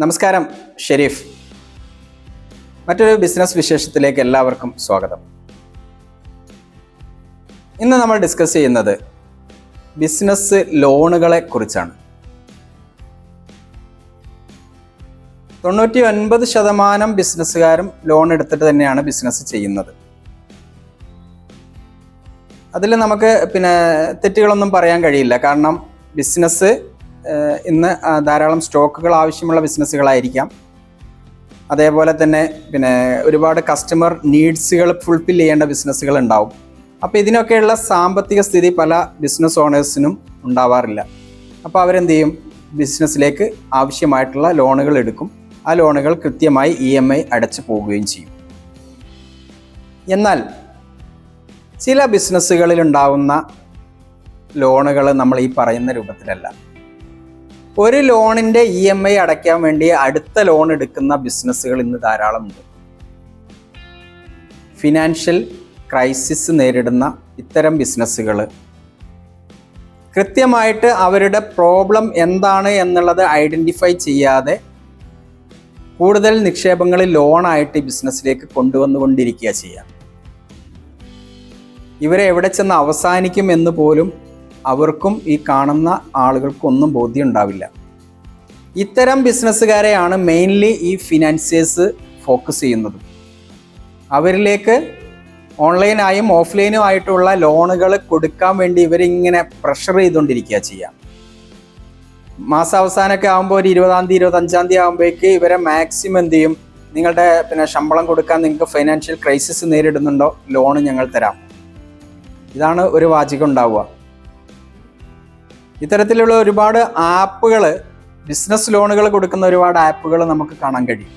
നമസ്കാരം, ഷെരീഫ്. മറ്റൊരു ബിസിനസ് വിശേഷത്തിലേക്ക് എല്ലാവർക്കും സ്വാഗതം. ഇന്ന് നമ്മൾ ഡിസ്കസ് ചെയ്യുന്നത് ബിസിനസ് ലോണുകളെ കുറിച്ചാണ്. 99% ബിസിനസ്സുകാരും ലോൺ എടുത്തിട്ട് തന്നെയാണ് ബിസിനസ് ചെയ്യുന്നത്. അതിൽ നമുക്ക് തെറ്റുകളൊന്നും പറയാൻ കഴിയില്ല. കാരണം ബിസിനസ് ഇന്ന് ധാരാളം സ്റ്റോക്കുകൾ ആവശ്യമുള്ള ബിസിനസ്സുകളായിരിക്കാം. അതേപോലെ തന്നെ ഒരുപാട് കസ്റ്റമർ നീഡ്സുകൾ ഫുൾഫിൽ ചെയ്യേണ്ട ബിസിനസ്സുകൾ ഉണ്ടാവും. അപ്പോൾ ഇതിനൊക്കെയുള്ള സാമ്പത്തിക സ്ഥിതി പല ബിസിനസ് ഓണേഴ്സിനും ഉണ്ടാവാറില്ല. അപ്പോൾ അവരെന്ത് ചെയ്യും? ബിസിനസ്സിലേക്ക് ആവശ്യമായിട്ടുള്ള ലോണുകൾ എടുക്കും. ആ ലോണുകൾ കൃത്യമായി EMI അടച്ചു പോവുകയും ചെയ്യും. എന്നാൽ ചില ബിസിനസ്സുകളിൽ ഉണ്ടാവുന്ന ലോണുകൾ നമ്മൾ ഈ പറയുന്ന രൂപത്തിലല്ല. ഒരു ലോണിൻ്റെ EMI അടയ്ക്കാൻ വേണ്ടി അടുത്ത ലോൺ എടുക്കുന്ന ബിസിനസ്സുകൾ ഇന്ന് ധാരാളമുണ്ട്. ഫിനാൻഷ്യൽ ക്രൈസിസ് നേരിടുന്ന ഇത്തരം ബിസിനസ്സുകൾ കൃത്യമായിട്ട് അവരുടെ പ്രോബ്ലം എന്താണ് എന്നുള്ളത് ഐഡൻറ്റിഫൈ ചെയ്യാതെ കൂടുതൽ നിക്ഷേപങ്ങൾ ലോണായിട്ട് ബിസിനസ്സിലേക്ക് കൊണ്ടുവന്നുകൊണ്ടിരിക്കുക ചെയ്യാം. ഇവരെ എവിടെ ചെന്ന് അവസാനിക്കും എന്ന് പോലും അവർക്കും ഈ കാണുന്ന ആളുകൾക്കൊന്നും ബോധ്യം ഉണ്ടാവില്ല. ഇത്തരം ബിസിനസ്സുകാരെയാണ് മെയിൻലി ഈ ഫിനാൻസിയേഴ്സ് ഫോക്കസ് ചെയ്യുന്നത്. അവരിലേക്ക് ഓൺലൈനായും ഓഫ്ലൈനും ആയിട്ടുള്ള ലോണുകൾ കൊടുക്കാൻ വേണ്ടി ഇവരിങ്ങനെ പ്രഷർ ചെയ്തുകൊണ്ടിരിക്കുക ചെയ്യാം. മാസാവസാനമൊക്കെ ആകുമ്പോൾ ഒരു 20-ാം തീയതി 25-ാം തീയതി ആകുമ്പോഴേക്ക് ഇവരെ മാക്സിമം എന്ത് ചെയ്യും? നിങ്ങളുടെ ശമ്പളം കൊടുക്കാൻ നിങ്ങൾക്ക് ഫൈനാൻഷ്യൽ ക്രൈസിസ് നേരിടുന്നുണ്ടോ? ലോണ് ഞങ്ങൾ തരാം. ഇതാണ് ഒരു വാചകം ഉണ്ടാവുക. ഇത്തരത്തിലുള്ള ഒരുപാട് ആപ്പുകൾ, ബിസിനസ് ലോണുകൾ കൊടുക്കുന്ന ഒരുപാട് ആപ്പുകൾ നമുക്ക് കാണാൻ കഴിയും.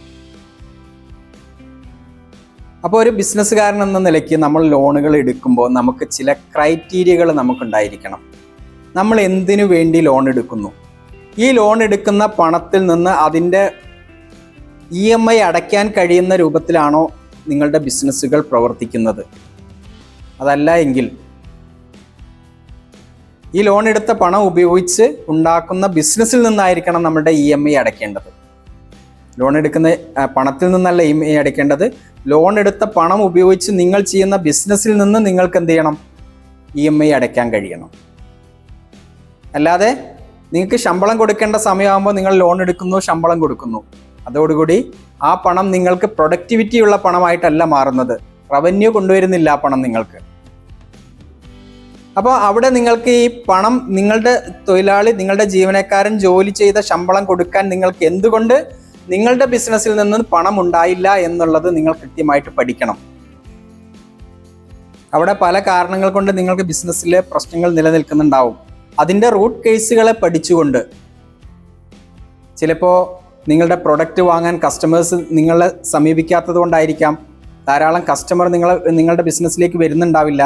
അപ്പോൾ ഒരു ബിസിനസ്സുകാരൻ എന്ന നിലയ്ക്ക് നമ്മൾ ലോണുകൾ എടുക്കുമ്പോൾ നമുക്ക് ചില ക്രൈറ്റീരിയകൾ നമുക്കുണ്ടായിരിക്കണം. നമ്മൾ എന്തിനു വേണ്ടി ലോൺ എടുക്കുന്നു? ഈ ലോൺ എടുക്കുന്ന പണത്തിൽ നിന്ന് അതിൻ്റെ EMI അടയ്ക്കാൻ കഴിയുന്ന രൂപത്തിലാണോ നിങ്ങളുടെ ബിസിനസ്സുകൾ പ്രവർത്തിക്കുന്നത്? അതല്ല എങ്കിൽ ഈ ലോൺ എടുത്ത പണം ഉപയോഗിച്ച് ഉണ്ടാക്കുന്ന ബിസിനസ്സിൽ നിന്നായിരിക്കണം നമ്മുടെ EMI അടയ്ക്കേണ്ടത്. ലോൺ എടുക്കുന്ന പണത്തിൽ നിന്നല്ല EMI അടയ്ക്കേണ്ടത്. ലോൺ എടുത്ത പണം ഉപയോഗിച്ച് നിങ്ങൾ ചെയ്യുന്ന ബിസിനസ്സിൽ നിന്ന് നിങ്ങൾക്ക് എന്ത് ചെയ്യണം? EMI അടയ്ക്കാൻ കഴിയണം. അല്ലാതെ നിങ്ങൾക്ക് ശമ്പളം കൊടുക്കേണ്ട സമയമാകുമ്പോൾ നിങ്ങൾ ലോൺ എടുക്കുന്നു, ശമ്പളം കൊടുക്കുന്നു. അതോടുകൂടി ആ പണം നിങ്ങൾക്ക് പ്രൊഡക്ടിവിറ്റിയുള്ള പണമായിട്ടല്ല മാറുന്നത്. റവന്യൂ കൊണ്ടുവരുന്നില്ല ആ പണം നിങ്ങൾക്ക്. അപ്പോൾ അവിടെ നിങ്ങൾക്ക് ഈ പണം, നിങ്ങളുടെ തൊഴിലാളി, നിങ്ങളുടെ ജീവനക്കാരൻ ജോലി ചെയ്ത ശമ്പളം കൊടുക്കാൻ നിങ്ങൾക്ക് എന്തുകൊണ്ട് നിങ്ങളുടെ ബിസിനസ്സിൽ നിന്ന് പണം ഉണ്ടായില്ല എന്നുള്ളത് നിങ്ങൾ കൃത്യമായിട്ട് പഠിക്കണം. അവിടെ പല കാരണങ്ങൾ കൊണ്ട് നിങ്ങൾക്ക് ബിസിനസ്സിലെ പ്രശ്നങ്ങൾ നിലനിൽക്കുന്നുണ്ടാവും. അതിൻ്റെ റൂട്ട് കേസുകളെ പഠിച്ചുകൊണ്ട്, ചിലപ്പോൾ നിങ്ങളുടെ പ്രൊഡക്റ്റ് വാങ്ങാൻ കസ്റ്റമേഴ്സ് നിങ്ങളെ സമീപിക്കാത്തത് കൊണ്ടായിരിക്കാം. ധാരാളം കസ്റ്റമർ നിങ്ങളുടെ ബിസിനസ്സിലേക്ക് വരുന്നുണ്ടാവില്ല.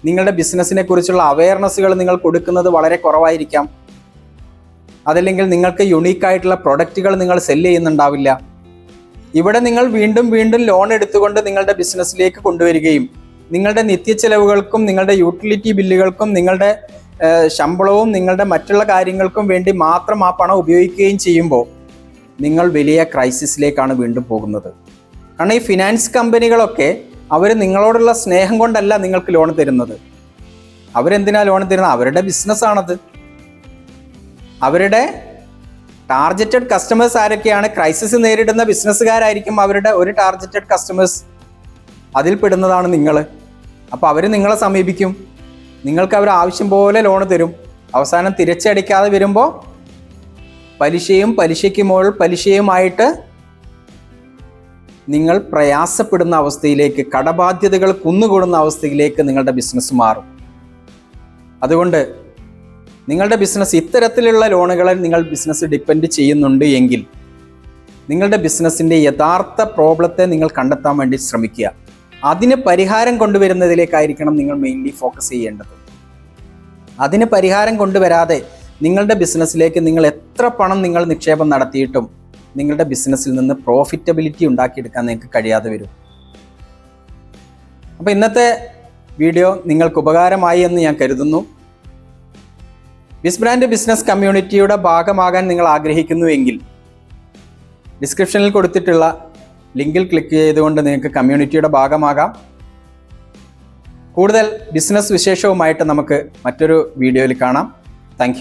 നിങ്ങളുടെ ബിസിനസ്സിനെ കുറിച്ചുള്ള അവയർനെസ്സുകൾ നിങ്ങൾ കൊടുക്കുന്നത് വളരെ കുറവായിരിക്കാം. അതല്ലെങ്കിൽ നിങ്ങൾക്ക് യുണീക്കായിട്ടുള്ള പ്രൊഡക്റ്റുകൾ നിങ്ങൾ സെല്ല് ചെയ്യുന്നുണ്ടാവില്ല. ഇവിടെ നിങ്ങൾ വീണ്ടും വീണ്ടും ലോൺ എടുത്തുകൊണ്ട് നിങ്ങളുടെ ബിസിനസ്സിലേക്ക് കൊണ്ടുവരികയും നിങ്ങളുടെ നിത്യച്ചെലവുകൾക്കും നിങ്ങളുടെ യൂട്ടിലിറ്റി ബില്ലുകൾക്കും നിങ്ങളുടെ ശമ്പളവും നിങ്ങളുടെ മറ്റുള്ള കാര്യങ്ങൾക്കും വേണ്ടി മാത്രം ആ പണം ഉപയോഗിക്കുകയും ചെയ്യുമ്പോൾ നിങ്ങൾ വലിയ ക്രൈസിസിലേക്കാണ് വീണ്ടും പോകുന്നത്. കാരണം ഈ ഫിനാൻസ് കമ്പനികളൊക്കെ അവർ നിങ്ങളോടുള്ള സ്നേഹം കൊണ്ടല്ല നിങ്ങൾക്ക് ലോൺ തരുന്നത്. അവരെന്തിനാ ലോൺ തരുന്നത്? അവരുടെ ബിസിനസ്സാണത്. അവരുടെ ടാർഗറ്റഡ് കസ്റ്റമേഴ്സ് ആരൊക്കെയാണ്? ക്രൈസിസ് നേരിടുന്ന ബിസിനസ്സുകാരായിരിക്കും അവരുടെ ഒരു ടാർഗറ്റഡ് കസ്റ്റമേഴ്സ്. അതിൽ പെടുന്നതാണ് നിങ്ങൾ. അപ്പോൾ അവർ നിങ്ങളെ സമീപിക്കും. നിങ്ങൾക്ക് അവർ ആവശ്യം പോലെ ലോൺ തരും. അവസാനം തിരിച്ചടയ്ക്കാതെ വരുമ്പോൾ പലിശയും പലിശയ്ക്ക് മുകളിൽ പലിശയുമായിട്ട് നിങ്ങൾ പ്രയാസപ്പെടുന്ന അവസ്ഥയിലേക്ക്, കടബാധ്യതകൾ കുന്നുകൂടുന്ന അവസ്ഥയിലേക്ക് നിങ്ങളുടെ ബിസിനസ് മാറും. അതുകൊണ്ട് നിങ്ങളുടെ ബിസിനസ് ഇത്തരത്തിലുള്ള ലോണുകളെ നിങ്ങൾ ബിസിനസ് ഡിപ്പെൻഡ് ചെയ്യുന്നുണ്ട് എങ്കിൽ നിങ്ങളുടെ ബിസിനസ്സിൻ്റെ യഥാർത്ഥ പ്രോബ്ലത്തെ നിങ്ങൾ കണ്ടെത്താൻ വേണ്ടി ശ്രമിക്കുക. അതിന് പരിഹാരം കൊണ്ടുവരുന്നതിലേക്കായിരിക്കണം നിങ്ങൾ മെയിൻലി ഫോക്കസ് ചെയ്യേണ്ടത്. അതിന് പരിഹാരം കൊണ്ടുവരാതെ നിങ്ങളുടെ ബിസിനസ്സിലേക്ക് നിങ്ങൾ എത്ര പണം നിങ്ങൾ നിക്ഷേപം നടത്തിയിട്ടും നിങ്ങളുടെ ബിസിനസ്സിൽ നിന്ന് പ്രോഫിറ്റബിലിറ്റി ഉണ്ടാക്കിയെടുക്കാൻ നിങ്ങൾക്ക് കഴിയാതെ വരും. അപ്പോൾ ഇന്നത്തെ വീഡിയോ നിങ്ങൾക്ക് ഉപകാരമായി എന്ന് ഞാൻ കരുതുന്നു. ബിസ് ബ്രാൻഡ് ബിസിനസ് കമ്മ്യൂണിറ്റിയുടെ ഭാഗമാകാൻ നിങ്ങൾ ആഗ്രഹിക്കുന്നുവെങ്കിൽ ഡിസ്ക്രിപ്ഷനിൽ കൊടുത്തിട്ടുള്ള ലിങ്കിൽ ക്ലിക്ക് ചെയ്തുകൊണ്ട് നിങ്ങൾക്ക് കമ്മ്യൂണിറ്റിയുടെ ഭാഗമാകാം. കൂടുതൽ ബിസിനസ് വിശേഷവുമായിട്ട് നമുക്ക് മറ്റൊരു വീഡിയോയിൽ കാണാം. താങ്ക്